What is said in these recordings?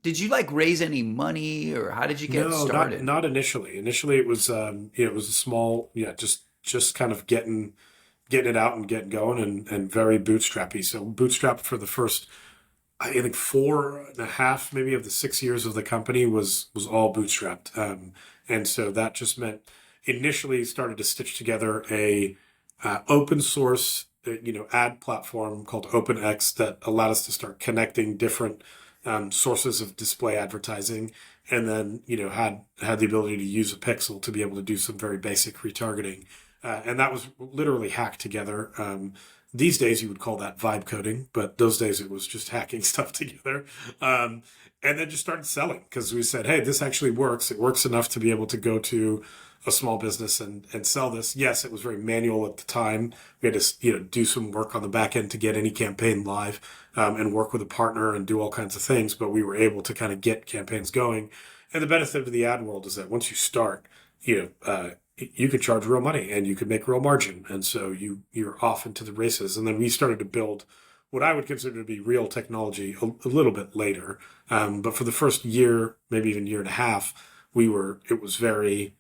Did you like raise any money, or how did you get No, not started? not initially. Initially, it was it was a small, just kind of getting it out and getting going, and very bootstrappy. So bootstrapped for the first, I think 4.5 maybe of the 6 years of the company was all bootstrapped. And so that just meant initially started to stitch together a open source ad platform called OpenX that allowed us to start connecting different sources of display advertising, and then had the ability to use a pixel to be able to do some very basic retargeting, and that was literally hacked together. These days you would call that vibe coding, but those days it was just hacking stuff together. Um, and then just started selling because we said, hey, this actually works. It works enough to be able to go to a small business and sell this. Yes, it was very manual at the time. We had to do some work on the back end to get any campaign live, and work with a partner and do all kinds of things. But we were able to kind of get campaigns going. And the benefit of the ad world is that once you start, you could charge real money and you could make real margin. And so you're off into the races. And then we started to build what I would consider to be real technology a little bit later. But for the first year, maybe even year and a half, it was very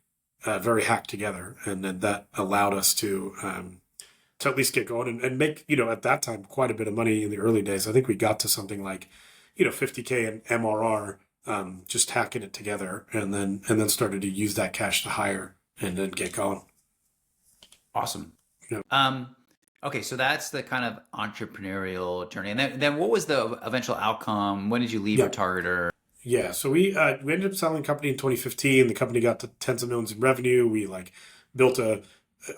hacked together. And then that allowed us to at least get going and make, at that time, quite a bit of money in the early days. I think we got to something like, 50K in MRR, just hacking it together, and then started to use that cash to hire and then get going. Awesome. You know, Um, okay, so that's the kind of entrepreneurial journey. And then what was the eventual outcome? When did you leave yeah, Retargeter? yeah. So we ended up selling the company in 2015. The company got to tens of millions in revenue. We built an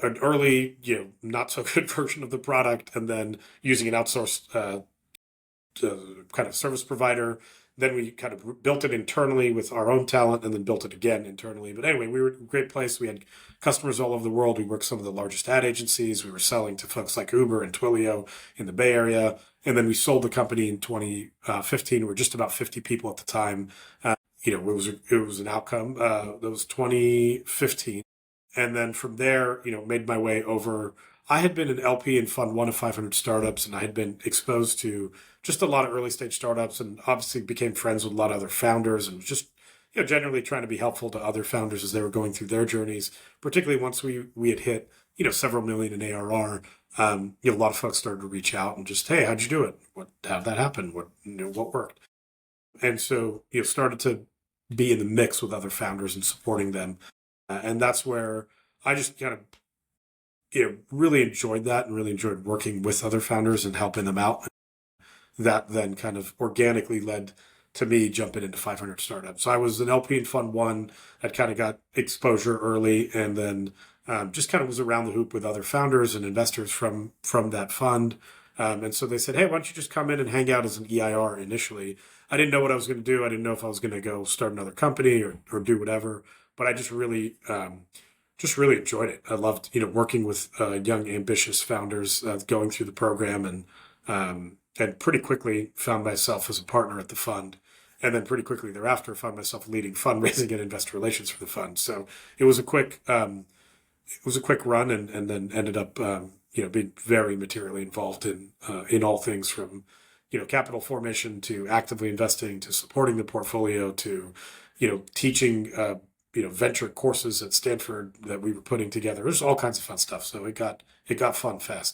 early, not so good version of the product, and then using an outsourced kind of service provider. Then we kind of built it internally with our own talent, and then built it again internally. But anyway, we were in a great place. We had customers all over the world. We worked with some of the largest ad agencies. We were selling to folks like Uber and Twilio in the Bay Area. And then we sold the company in 2015. We were just about 50 people at the time. It was an outcome. That was 2015. And then from there, made my way over. I had been an LP in Fund One of 500 startups, and I had been exposed to just a lot of early stage startups, and obviously became friends with a lot of other founders, and just generally trying to be helpful to other founders as they were going through their journeys. Particularly once we had hit several million in ARR, a lot of folks started to reach out and just, hey, how'd you do it? How'd that happen? What worked? And so started to be in the mix with other founders and supporting them, and that's where I just kind of really enjoyed that and really enjoyed working with other founders and helping them out. That then kind of organically led to me jumping into 500 startups. So I was an LP in Fund One that kind of got exposure early, and then just kind of was around the hoop with other founders and investors from that fund. And so they said, "Hey, why don't you just come in and hang out as an EIR initially?" I didn't know what I was going to do. I didn't know if I was going to go start another company or do whatever. But I just really enjoyed it. I loved working with young ambitious founders, going through the program, and pretty quickly found myself as a partner at the fund. And then pretty quickly thereafter, found myself leading fundraising and investor relations for the fund. So it was a quick run, and then ended up being very materially involved in all things from capital formation to actively investing to supporting the portfolio to teaching venture courses at Stanford that we were putting together. There's all kinds of fun stuff. So it got fun fast.